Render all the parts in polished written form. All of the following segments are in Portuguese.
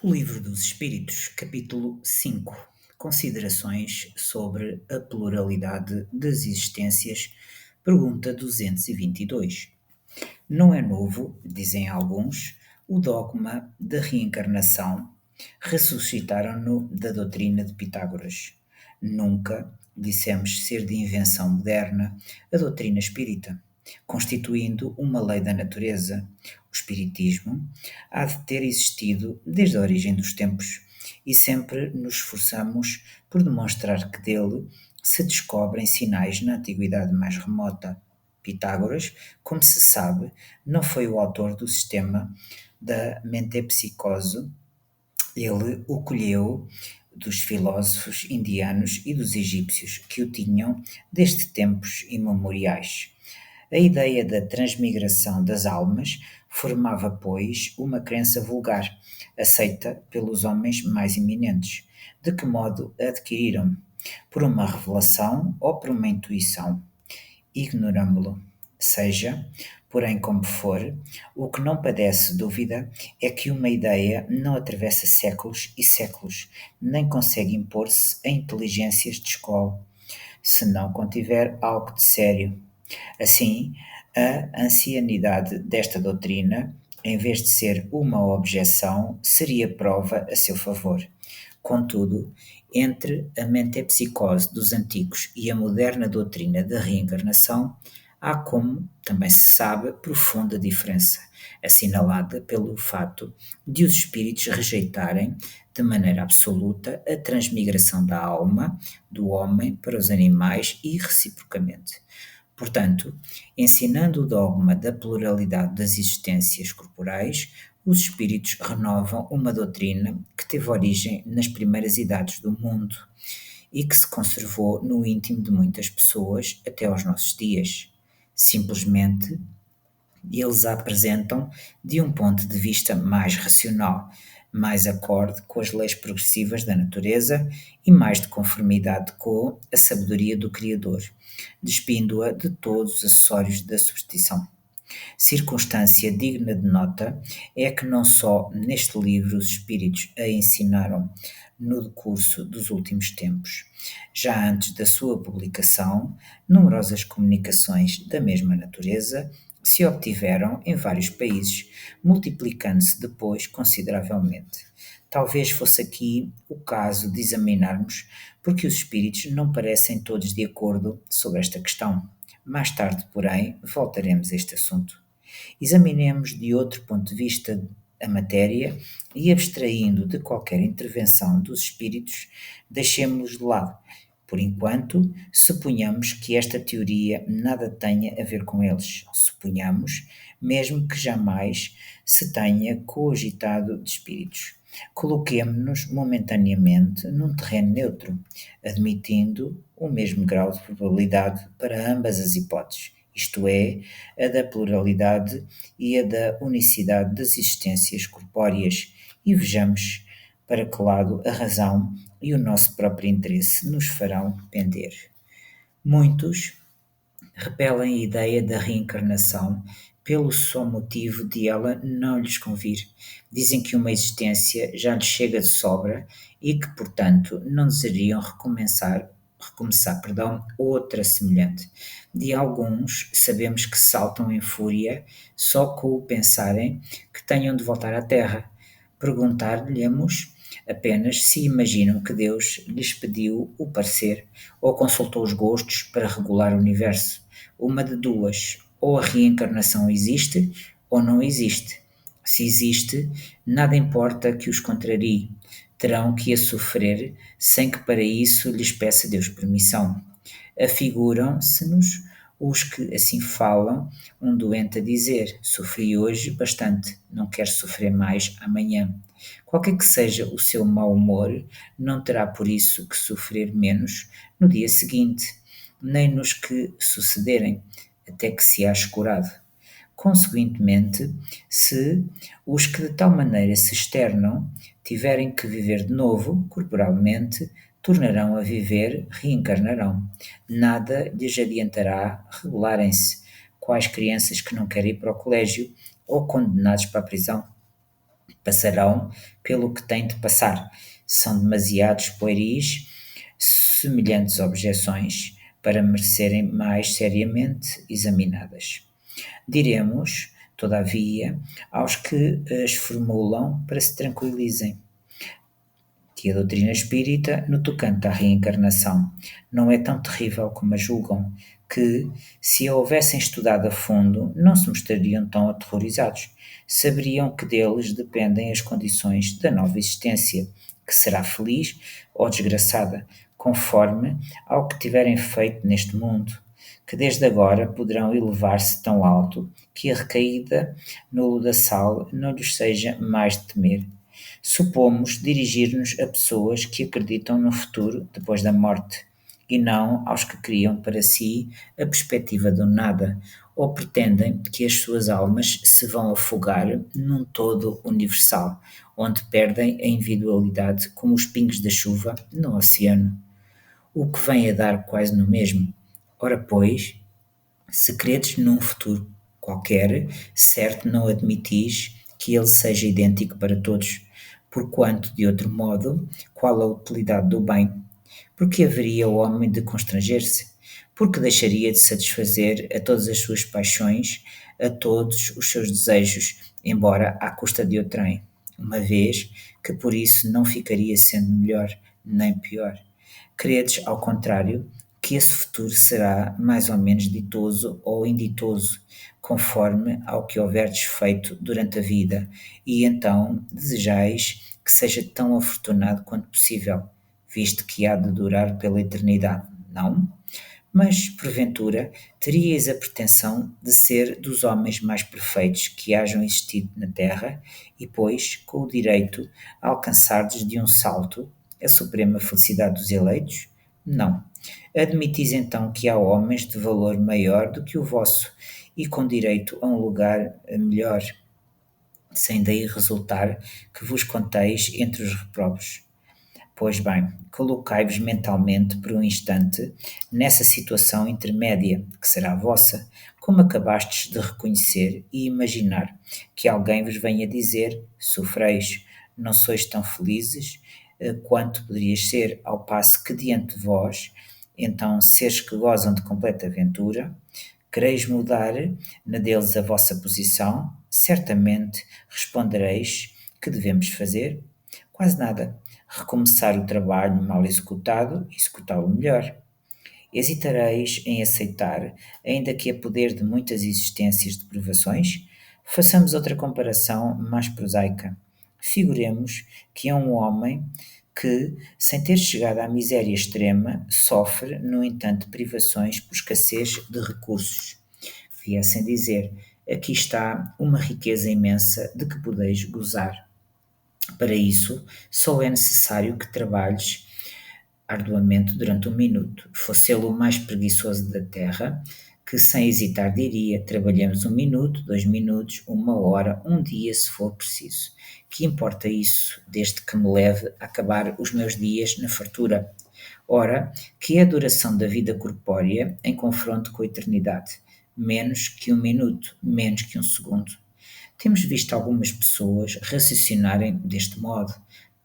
O Livro dos Espíritos, capítulo 5. Considerações sobre a pluralidade das existências, pergunta 222. Não é novo, dizem alguns, o dogma da reencarnação. Ressuscitaram-no da doutrina de Pitágoras. Nunca, dissemos ser de invenção moderna, a doutrina espírita, constituindo uma lei da natureza. O espiritismo há de ter existido desde a origem dos tempos e sempre nos esforçamos por demonstrar que dele se descobrem sinais na antiguidade mais remota. Pitágoras, como se sabe, não foi o autor do sistema da metempsicose. Ele o colheu dos filósofos indianos e dos egípcios que o tinham desde tempos imemoriais. A ideia da transmigração das almas formava, pois, uma crença vulgar, aceita pelos homens mais eminentes. De que modo a adquiriram? Por uma revelação ou por uma intuição? Ignorámo-lo. Seja, porém, como for, o que não padece dúvida é que uma ideia não atravessa séculos e séculos, nem consegue impor-se a inteligências de escola, se não contiver algo de sério. Assim, a ancianidade desta doutrina, em vez de ser uma objeção, seria prova a seu favor. Contudo, entre a metempsicose dos antigos e a moderna doutrina da reencarnação, há, como também se sabe, profunda diferença, assinalada pelo fato de os espíritos rejeitarem, de maneira absoluta, a transmigração da alma do homem para os animais e reciprocamente. Portanto, ensinando o dogma da pluralidade das existências corporais, os espíritos renovam uma doutrina que teve origem nas primeiras idades do mundo e que se conservou no íntimo de muitas pessoas até aos nossos dias. Simplesmente, eles a apresentam de um ponto de vista mais racional, mais acorde com as leis progressivas da natureza e mais de conformidade com a sabedoria do Criador, despindo-a de todos os acessórios da superstição. Circunstância digna de nota é que não só neste livro os espíritos a ensinaram no decurso dos últimos tempos. Já antes da sua publicação, numerosas comunicações da mesma natureza se obtiveram em vários países, multiplicando-se depois consideravelmente. Talvez fosse aqui o caso de examinarmos porque os espíritos não parecem todos de acordo sobre esta questão. Mais tarde, porém, voltaremos a este assunto. Examinemos de outro ponto de vista a matéria e, abstraindo de qualquer intervenção dos espíritos, deixemos-los de lado. Por enquanto, suponhamos que esta teoria nada tenha a ver com eles. Suponhamos, mesmo que jamais se tenha cogitado de espíritos. Coloquemo-nos momentaneamente num terreno neutro, admitindo o mesmo grau de probabilidade para ambas as hipóteses, isto é, a da pluralidade e a da unicidade das existências corpóreas, e vejamos para que lado a razão e o nosso próprio interesse nos farão pender. Muitos repelem a ideia da reencarnação pelo só motivo de ela não lhes convir. Dizem que uma existência já lhes chega de sobra e que, portanto, não desejariam recomeçar, outra semelhante. De alguns sabemos que saltam em fúria só com o pensarem que tenham de voltar à Terra. Perguntar-lhe-emos apenas se imaginam que Deus lhes pediu o parecer ou consultou os gostos para regular o universo. Uma de duas, ou a reencarnação existe ou não existe. Se existe, nada importa que os contrarie, terão que a sofrer sem que para isso lhes peça Deus permissão. Afiguram-se-nos os que assim falam, um doente a dizer: sofri hoje bastante, não quero sofrer mais amanhã. Qualquer que seja o seu mau humor, não terá por isso que sofrer menos no dia seguinte, nem nos que sucederem, até que se ache curado. Consequentemente, se os que de tal maneira se externam tiverem que viver de novo, corporalmente, tornarão a viver, reencarnarão. Nada lhes adiantará regularem-se, quais crianças que não querem ir para o colégio ou condenados para a prisão. Passarão pelo que têm de passar. São demasiados pueris semelhantes objeções para merecerem mais seriamente examinadas. Diremos, todavia, aos que as formulam para se tranquilizem, que a doutrina espírita, no tocante à reencarnação, não é tão terrível como a julgam, que, se a houvessem estudado a fundo, não se mostrariam tão aterrorizados. Saberiam que deles dependem as condições da nova existência, que será feliz ou desgraçada, conforme ao que tiverem feito neste mundo, que desde agora poderão elevar-se tão alto que a recaída no lodaçal não lhes seja mais de temer. Supomos dirigir-nos a pessoas que acreditam no futuro depois da morte, e não aos que criam para si a perspectiva do nada, ou pretendem que as suas almas se vão afogar num todo universal, onde perdem a individualidade como os pingos da chuva no oceano, o que vem a dar quase no mesmo. Ora, pois, se credes num futuro qualquer, certo não admitis que ele seja idêntico para todos, porquanto, de outro modo, qual a utilidade do bem? Porque haveria o homem de constranger-se? Porque deixaria de satisfazer a todas as suas paixões, a todos os seus desejos, embora à custa de outrem, uma vez que por isso não ficaria sendo melhor nem pior. Credes, ao contrário, que esse futuro será mais ou menos ditoso ou inditoso, conforme ao que houverdes feito durante a vida, e então desejais que seja tão afortunado quanto possível, visto que há de durar pela eternidade, não? Mas, porventura, teríeis a pretensão de ser dos homens mais perfeitos que hajam existido na terra, e, pois, com o direito a alcançardes de um salto a suprema felicidade dos eleitos? Não. Admitis então que há homens de valor maior do que o vosso, e com direito a um lugar melhor, sem daí resultar que vos conteis entre os reprobos. Pois bem, colocai-vos mentalmente por um instante nessa situação intermédia, que será a vossa, como acabastes de reconhecer e imaginar que alguém vos venha dizer: sofreis, não sois tão felizes quanto poderias ser, ao passo que diante de vós, então seres que gozam de completa aventura, quereis mudar na deles a vossa posição, certamente respondereis: que devemos fazer? Quase nada. Recomeçar o trabalho mal executado e executá-lo melhor. Hesitareis em aceitar, ainda que a poder de muitas existências de privações? Façamos outra comparação mais prosaica. Figuremos que é um homem que, sem ter chegado à miséria extrema, sofre, no entanto, privações por escassez de recursos. Viessem dizer: aqui está uma riqueza imensa de que podeis gozar. Para isso, só é necessário que trabalhes arduamente durante um minuto. Fosse ele o mais preguiçoso da terra, que sem hesitar diria: trabalhemos um minuto, 2 minutos, 1 hora, um dia, se for preciso. Que importa isso, desde que me leve a acabar os meus dias na fartura? Ora, que é a duração da vida corpórea em confronto com a eternidade? Menos que um minuto, menos que um segundo. Temos visto algumas pessoas raciocinarem deste modo.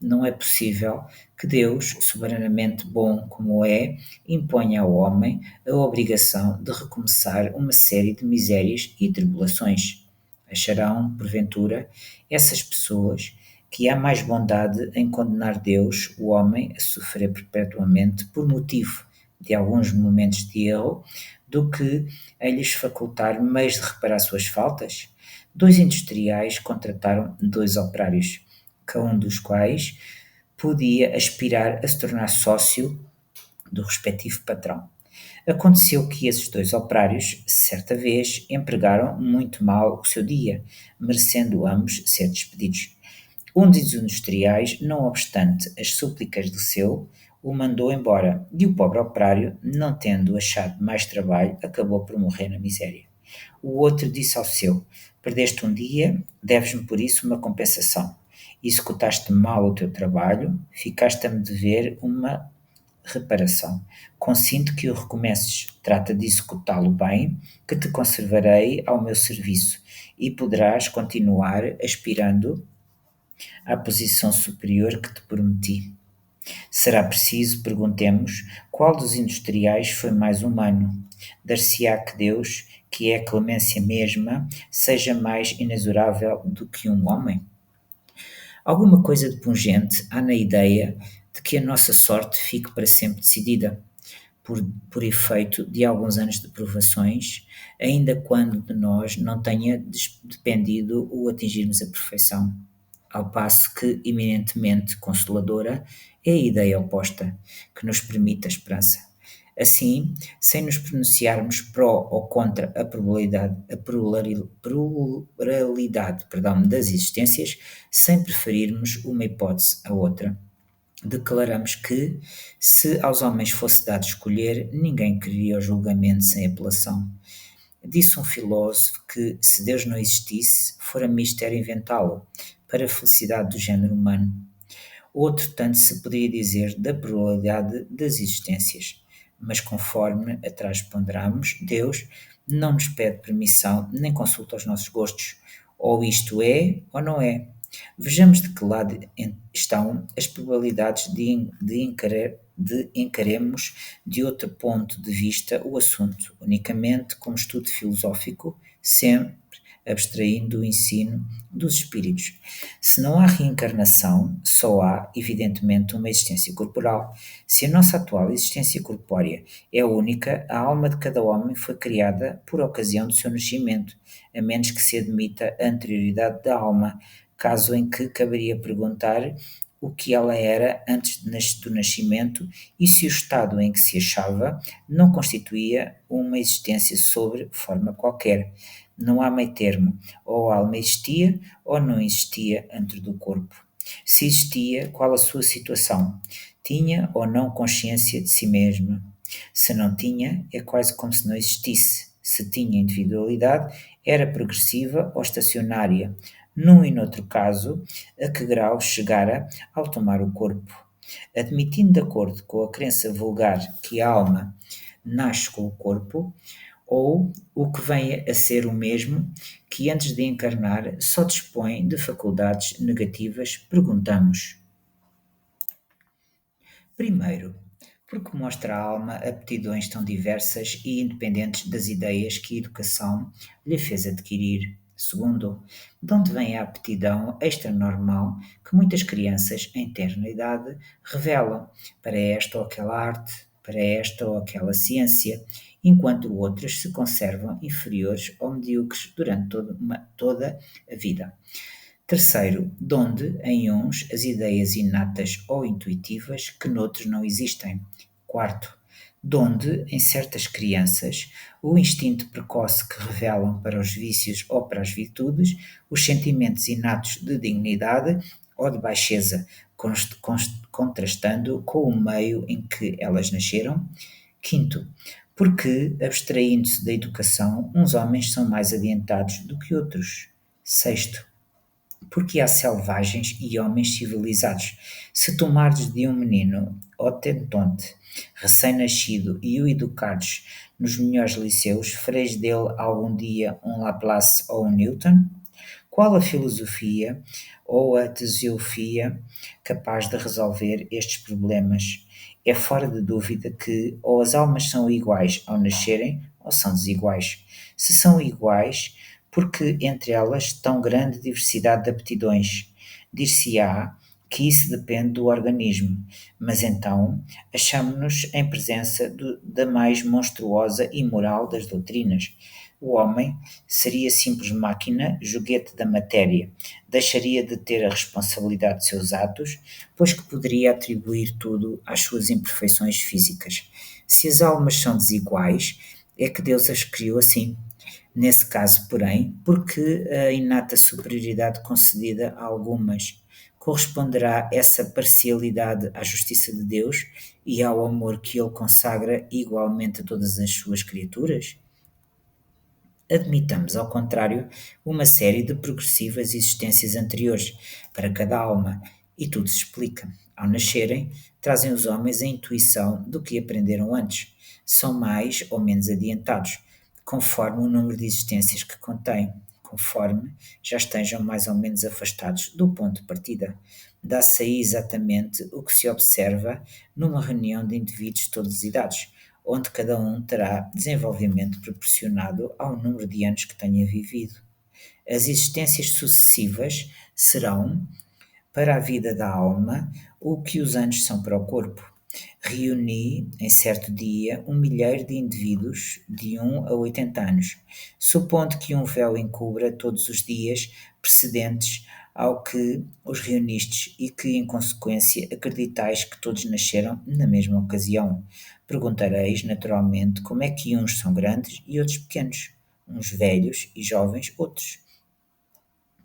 Não é possível que Deus, soberanamente bom como é, imponha ao homem a obrigação de recomeçar uma série de misérias e tribulações. Acharão, porventura, essas pessoas que há mais bondade em condenar Deus, o homem, a sofrer perpetuamente por motivo de alguns momentos de erro, do que em lhes facultar meios de reparar suas faltas? Dois industriais contrataram 2 operários, cada um dos quais podia aspirar a se tornar sócio do respectivo patrão. Aconteceu que esses 2 operários, certa vez, empregaram muito mal o seu dia, merecendo ambos ser despedidos. Um dos industriais, não obstante as súplicas do seu, o mandou embora, e o pobre operário, não tendo achado mais trabalho, acabou por morrer na miséria. O outro disse ao seu: perdeste um dia, deves-me por isso uma compensação. Executaste mal o teu trabalho, ficaste a me dever uma reparação. Consinto que o recomeces. Trata de executá-lo bem, que te conservarei ao meu serviço, e poderás continuar aspirando à posição superior que te prometi. Será preciso, perguntemos, qual dos industriais foi mais humano? Dar-se-á que Deus, que é a clemência mesma, seja mais inexorável do que um homem? Alguma coisa de pungente há na ideia de que a nossa sorte fique para sempre decidida, por efeito de alguns anos de provações, ainda quando de nós não tenha dependido o atingirmos a perfeição. Ao passo que, eminentemente consoladora, é a ideia oposta, que nos permite a esperança. Assim, sem nos pronunciarmos pró ou contra a pluralidade, das existências, sem preferirmos uma hipótese à outra, declaramos que, se aos homens fosse dado escolher, ninguém queria o julgamento sem apelação. Disse um filósofo que, se Deus não existisse, fora mistério inventá-lo, para a felicidade do género humano. Outro tanto se poderia dizer da probabilidade das existências, mas conforme atrás ponderamos, Deus não nos pede permissão nem consulta os nossos gostos, ou isto é ou não é. Vejamos de que lado estão as probabilidades de encaremos de outro ponto de vista o assunto, unicamente como estudo filosófico, sempre abstraindo do ensino dos espíritos. Se não há reencarnação, só há, evidentemente, uma existência corporal. Se a nossa atual existência corpórea é única, a alma de cada homem foi criada por ocasião do seu nascimento, a menos que se admita a anterioridade da alma, caso em que caberia perguntar o que ela era antes do nascimento e se o estado em que se achava não constituía uma existência sobre forma qualquer. Não há meio termo, ou a alma existia ou não existia antes do corpo. Se existia, qual a sua situação? Tinha ou não consciência de si mesma? Se não tinha, é quase como se não existisse. Se tinha individualidade, era progressiva ou estacionária. Num e noutro caso, a que grau chegara ao tomar o corpo. Admitindo de acordo com a crença vulgar que a alma nasce com o corpo, ou o que vem a ser o mesmo, que antes de encarnar só dispõe de faculdades negativas, perguntamos. Primeiro, porque mostra à alma aptidões tão diversas e independentes das ideias que a educação lhe fez adquirir. Segundo, de onde vem a aptidão extranormal que muitas crianças em terna idade revelam para esta ou aquela arte, para esta ou aquela ciência, enquanto outras se conservam inferiores ou medíocres durante toda a vida. Terceiro, donde em uns as ideias inatas ou intuitivas que noutros não existem. Quarto, donde em certas crianças o instinto precoce que revelam para os vícios ou para as virtudes os sentimentos inatos de dignidade ou de baixeza, contrastando com o meio em que elas nasceram. Quinto, porque, abstraindo-se da educação, uns homens são mais adiantados do que outros. Sexto, porque há selvagens e homens civilizados. Se tomares de um menino hotentonte, recém-nascido, e o educares nos melhores liceus, fareis dele algum dia um Laplace ou um Newton? Qual a filosofia ou a teosofia capaz de resolver estes problemas? É fora de dúvida que ou as almas são iguais ao nascerem ou são desiguais. Se são iguais, porque entre elas tão grande diversidade de aptidões? Dir-se-á que isso depende do organismo, mas então achamo-nos em presença da mais monstruosa e moral das doutrinas. O homem seria simples máquina, joguete da matéria, deixaria de ter a responsabilidade de seus atos, pois que poderia atribuir tudo às suas imperfeições físicas. Se as almas são desiguais, é que Deus as criou assim. Nesse caso, porém, porque a inata superioridade concedida a algumas corresponderá essa parcialidade à justiça de Deus e ao amor que ele consagra igualmente a todas as suas criaturas? Admitamos, ao contrário, uma série de progressivas existências anteriores para cada alma, e tudo se explica. Ao nascerem, trazem os homens a intuição do que aprenderam antes. São mais ou menos adiantados, conforme o número de existências que contêm. conforme já estejam mais ou menos afastados do ponto de partida. Dá-se aí exatamente o que se observa numa reunião de indivíduos de todas as idades, onde cada um terá desenvolvimento proporcionado ao número de anos que tenha vivido. As existências sucessivas serão, para a vida da alma, o que os anos são para o corpo. Reuni, em certo dia, um milheiro de indivíduos de 1 a 80 anos, supondo que um véu encubra todos os dias precedentes ao que os reunistes e que, em consequência, acreditais que todos nasceram na mesma ocasião. Perguntareis, naturalmente, como é que uns são grandes e outros pequenos, uns velhos e jovens, outros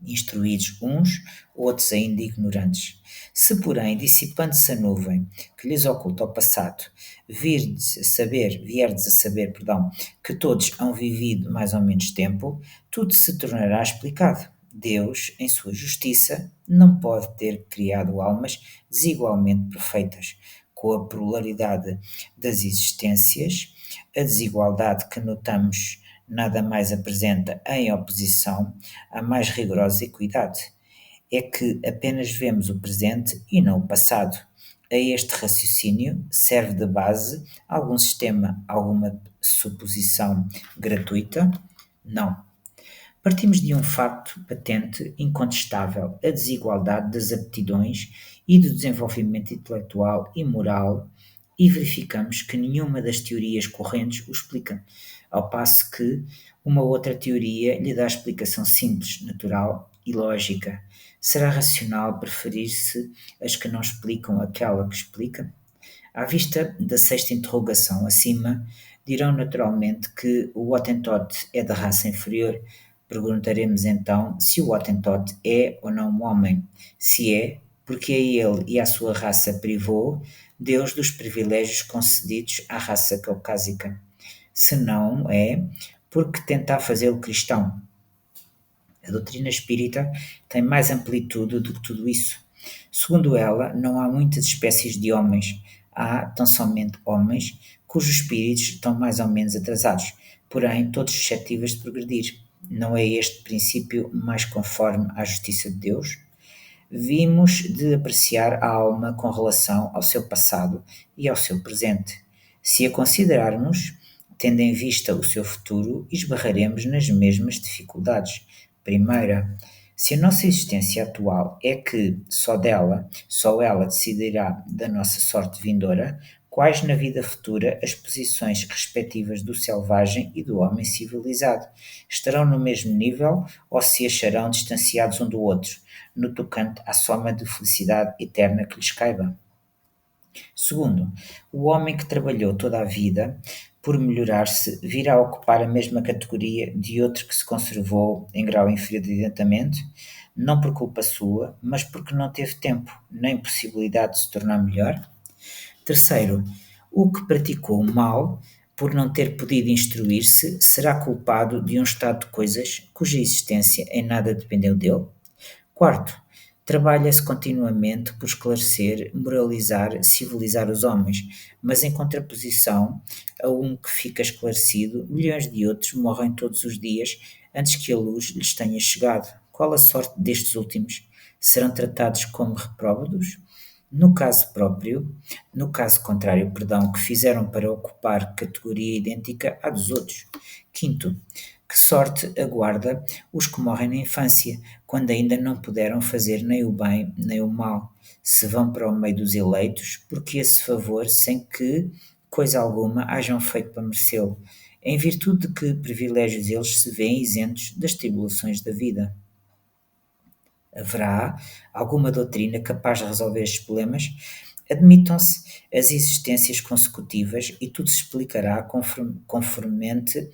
instruídos uns, outros ainda ignorantes. Se, porém, dissipando-se a nuvem que lhes oculta o passado, vierdes a saber, perdão, que todos hão vivido mais ou menos tempo, tudo se tornará explicado. Deus, em sua justiça, não pode ter criado almas desigualmente perfeitas. Com a pluralidade das existências, a desigualdade que notamos nada mais apresenta em oposição à mais rigorosa equidade. É que apenas vemos o presente e não o passado. A este raciocínio serve de base algum sistema, alguma suposição gratuita? Não. Partimos de um facto patente, incontestável, a desigualdade das aptidões e do desenvolvimento intelectual e moral, e verificamos que nenhuma das teorias correntes o explica, ao passo que uma outra teoria lhe dá explicação simples, natural e lógica. Será racional preferir-se as que não explicam aquela que explica? À vista da sexta interrogação acima, dirão naturalmente que o Hottentot é da raça inferior. Perguntaremos então se o Hottentot é ou não um homem. Se é, porque a ele e à sua raça privou Deus dos privilégios concedidos à raça caucásica. Se não é, porque tentar fazê-lo cristão. A doutrina espírita tem mais amplitude do que tudo isso. Segundo ela, não há muitas espécies de homens, há tão somente homens cujos espíritos estão mais ou menos atrasados, porém todos suscetíveis de progredir. Não é este princípio mais conforme à justiça de Deus? Vimos de apreciar a alma com relação ao seu passado e ao seu presente. Se a considerarmos, tendo em vista o seu futuro, esbarraremos nas mesmas dificuldades. Primeira, se a nossa existência atual é que só ela decidirá da nossa sorte vindoura, quais na vida futura as posições respectivas do selvagem e do homem civilizado? Estarão no mesmo nível ou se acharão distanciados um do outro, no tocante à soma de felicidade eterna que lhes caiba? Segundo, o homem que trabalhou toda a vida por melhorar-se virá ocupar a mesma categoria de outro que se conservou em grau inferior de adiantamento, não por culpa sua, mas porque não teve tempo nem possibilidade de se tornar melhor? Terceiro, o que praticou o mal por não ter podido instruir-se será culpado de um estado de coisas cuja existência em nada dependeu dele? Quarto, trabalha-se continuamente por esclarecer, moralizar, civilizar os homens, mas em contraposição a um que fica esclarecido, milhões de outros morrem todos os dias antes que a luz lhes tenha chegado. Qual a sorte destes últimos? Serão tratados como repróbados? No caso próprio, no caso contrário, perdão, que fizeram para ocupar categoria idêntica à dos outros. Quinto, que sorte aguarda os que morrem na infância, quando ainda não puderam fazer nem o bem nem o mal? Se vão para o meio dos eleitos, porque esse favor, sem que coisa alguma hajam feito para merecê-lo, em virtude de que privilégios eles se veem isentos das tribulações da vida? Haverá alguma doutrina capaz de resolver estes problemas? Admitam-se as existências consecutivas e tudo se explicará conformemente,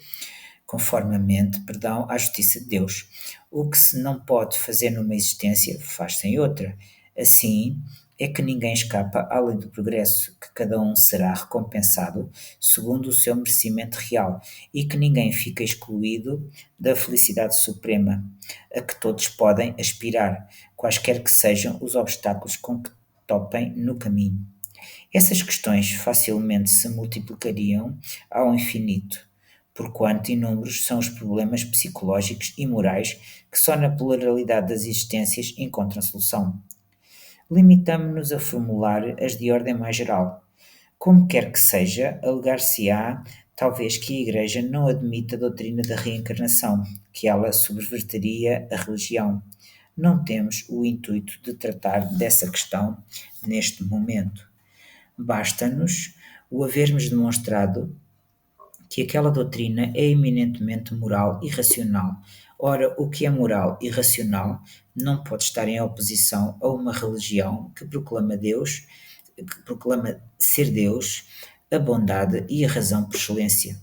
perdão, à justiça de Deus. O que se não pode fazer numa existência, faz-se em outra. Assim é que ninguém escapa além do progresso, que cada um será recompensado segundo o seu merecimento real e que ninguém fica excluído da felicidade suprema, a que todos podem aspirar, quaisquer que sejam os obstáculos com que topem no caminho. Essas questões facilmente se multiplicariam ao infinito, porquanto inúmeros são os problemas psicológicos e morais que só na pluralidade das existências encontram solução. Limitamo-nos a formular as de ordem mais geral. Como quer que seja, alegar-se-á talvez que a Igreja não admita a doutrina da reencarnação, que ela subverteria a religião. Não temos o intuito de tratar dessa questão neste momento. Basta-nos o havermos demonstrado que aquela doutrina é eminentemente moral e racional. Ora, o que é moral e racional não pode estar em oposição a uma religião que proclama ser Deus, a bondade e a razão por excelência.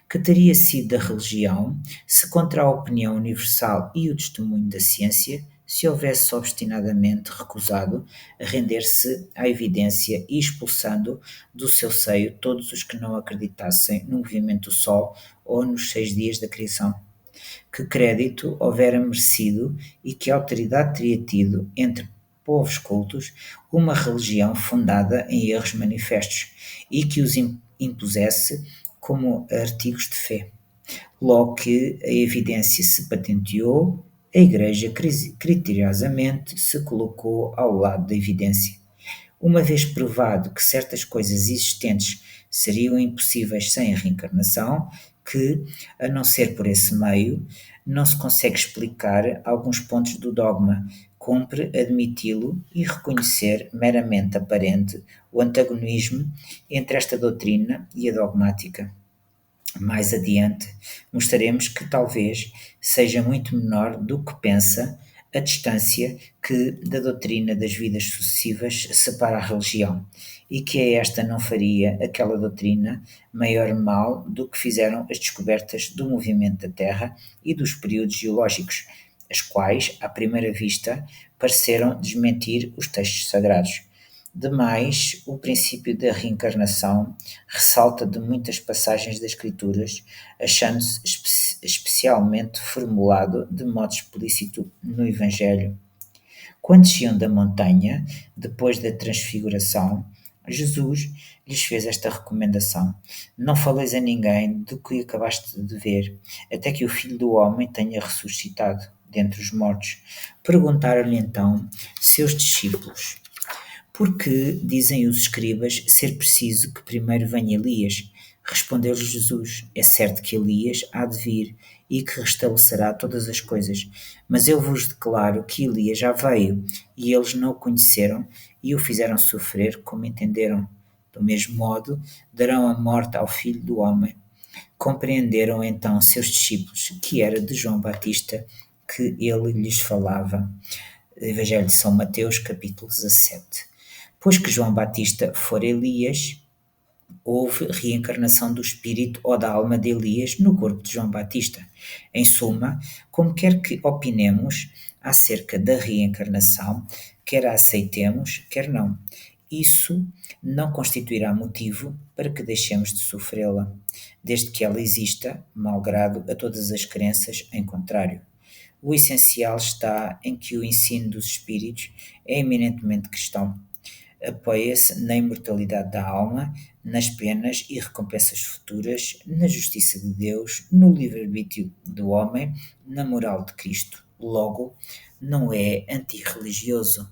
Que teria sido da religião se, contra a opinião universal e o testemunho da ciência, se houvesse obstinadamente recusado a render-se à evidência e expulsando do seu seio todos os que não acreditassem no movimento do Sol ou nos 6 dias da criação? Que crédito houvera merecido e que autoridade teria tido entre povos cultos uma religião fundada em erros manifestos e que os impusesse como artigos de fé? Logo que a evidência se patenteou, a Igreja criteriosamente se colocou ao lado da evidência. Uma vez provado que certas coisas existentes seriam impossíveis sem a reencarnação, que, a não ser por esse meio, não se consegue explicar alguns pontos do dogma, cumpre admiti-lo e reconhecer meramente aparente o antagonismo entre esta doutrina e a dogmática. Mais adiante, mostraremos que talvez seja muito menor do que pensa a distância que da doutrina das vidas sucessivas separa a religião, e que a esta não faria aquela doutrina maior mal do que fizeram as descobertas do movimento da Terra e dos períodos geológicos, as quais, à primeira vista, pareceram desmentir os textos sagrados. Demais, o princípio da reencarnação ressalta de muitas passagens das Escrituras, achando-se especialmente formulado de modo explícito no Evangelho. Quando desciam da montanha, depois da transfiguração, Jesus lhes fez esta recomendação: Não faleis a ninguém do que acabaste de ver, até que o Filho do Homem tenha ressuscitado dentre os mortos. Perguntaram-lhe então seus discípulos: Por que dizem os escribas ser preciso que primeiro venha Elias? Respondeu-lhes Jesus: É certo que Elias há de vir e que restabelecerá todas as coisas. Mas eu vos declaro que Elias já veio e eles não o conheceram e o fizeram sofrer como entenderam. Do mesmo modo, darão a morte ao Filho do Homem. Compreenderam então seus discípulos que era de João Batista que ele lhes falava. Evangelho de São Mateus, capítulo 17. Pois que João Batista for Elias, houve reencarnação do espírito ou da alma de Elias no corpo de João Batista. Em suma, como quer que opinemos acerca da reencarnação, quer a aceitemos, quer não, isso não constituirá motivo para que deixemos de sofrê-la, desde que ela exista, malgrado a todas as crenças em contrário. O essencial está em que o ensino dos espíritos é eminentemente cristão. Apoia-se na imortalidade da alma, nas penas e recompensas futuras, na justiça de Deus, no livre-arbítrio do homem, na moral de Cristo. Logo, não é antirreligioso.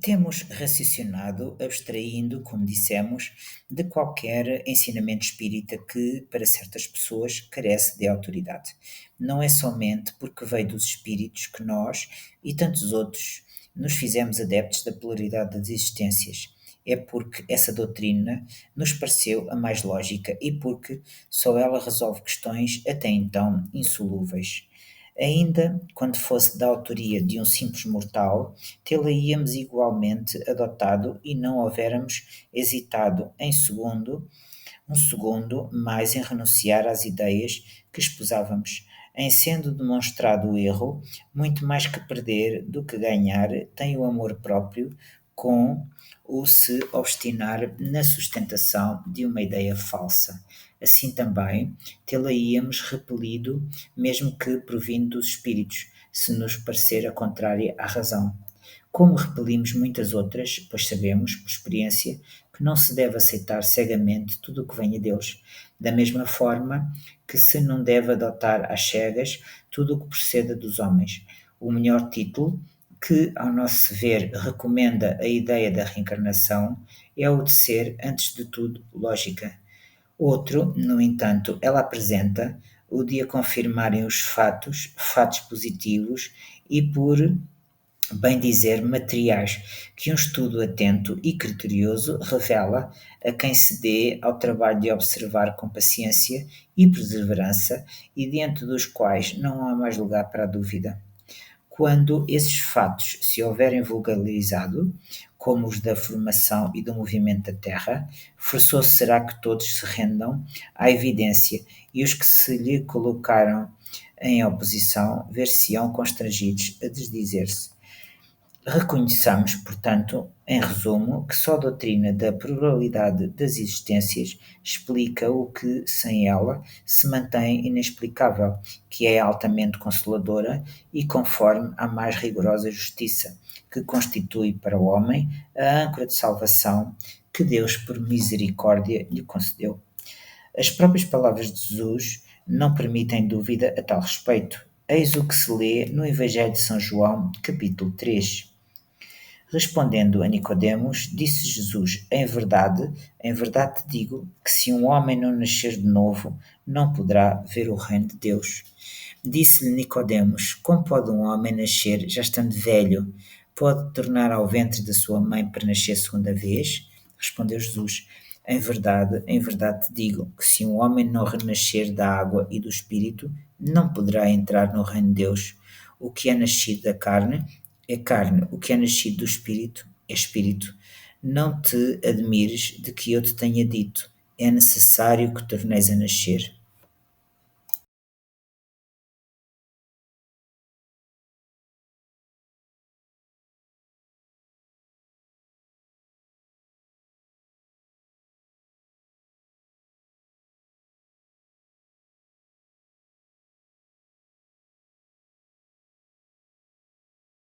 Temos raciocinado, abstraindo, como dissemos, de qualquer ensinamento espírita que, para certas pessoas, carece de autoridade. Não é somente porque veio dos espíritos que nós e tantos outros nos fizemos adeptos da pluralidade das existências. É porque essa doutrina nos pareceu a mais lógica e porque só ela resolve questões até então insolúveis. Ainda quando fosse da autoria de um simples mortal, tê-la-íamos igualmente adotado e não houvéramos hesitado um segundo mais em renunciar às ideias que esposávamos. Em sendo demonstrado o erro, muito mais que perder do que ganhar tem o amor próprio com o se obstinar na sustentação de uma ideia falsa. Assim também, tê-la-íamos repelido, mesmo que provindo dos espíritos, se nos parecer a contrária à razão. como repelimos muitas outras, pois sabemos, por experiência, que não se deve aceitar cegamente tudo o que vem a Deus, da mesma forma que se não deve adotar às cegas tudo o que proceda dos homens. O melhor título, que, ao nosso ver, recomenda a ideia da reencarnação, é o de ser, antes de tudo, lógica. Outro, no entanto, ela apresenta o de a confirmarem os fatos, fatos positivos e, por bem dizer, materiais, que um estudo atento e criterioso revela a quem se dê ao trabalho de observar com paciência e perseverança e diante dos quais não há mais lugar para a dúvida. Quando esses fatos se houverem vulgarizado, como os da formação e do movimento da Terra, forçoso será que todos se rendam à evidência e os que se lhe colocaram em oposição ver-se-ão constrangidos a desdizer-se. Reconheçamos, portanto, em resumo, que só a doutrina da probabilidade das existências explica o que, sem ela, se mantém inexplicável, que é altamente consoladora e conforme à mais rigorosa justiça, que constitui para o homem a âncora de salvação que Deus, por misericórdia, lhe concedeu. As próprias palavras de Jesus não permitem dúvida a tal respeito. Eis o que se lê no Evangelho de São João, capítulo 3. Respondendo a Nicodemos, disse Jesus: em verdade te digo que se um homem não nascer de novo, não poderá ver o reino de Deus. Disse-lhe Nicodemos: como pode um homem nascer já estando velho? Pode tornar ao ventre da sua mãe para nascer segunda vez? Respondeu Jesus: em verdade te digo que se um homem não renascer da água e do espírito, não poderá entrar no reino de Deus. O que é nascido da carne é carne, o que é nascido do espírito é espírito. Não te admires de que eu te tenha dito: é necessário que torneis a nascer.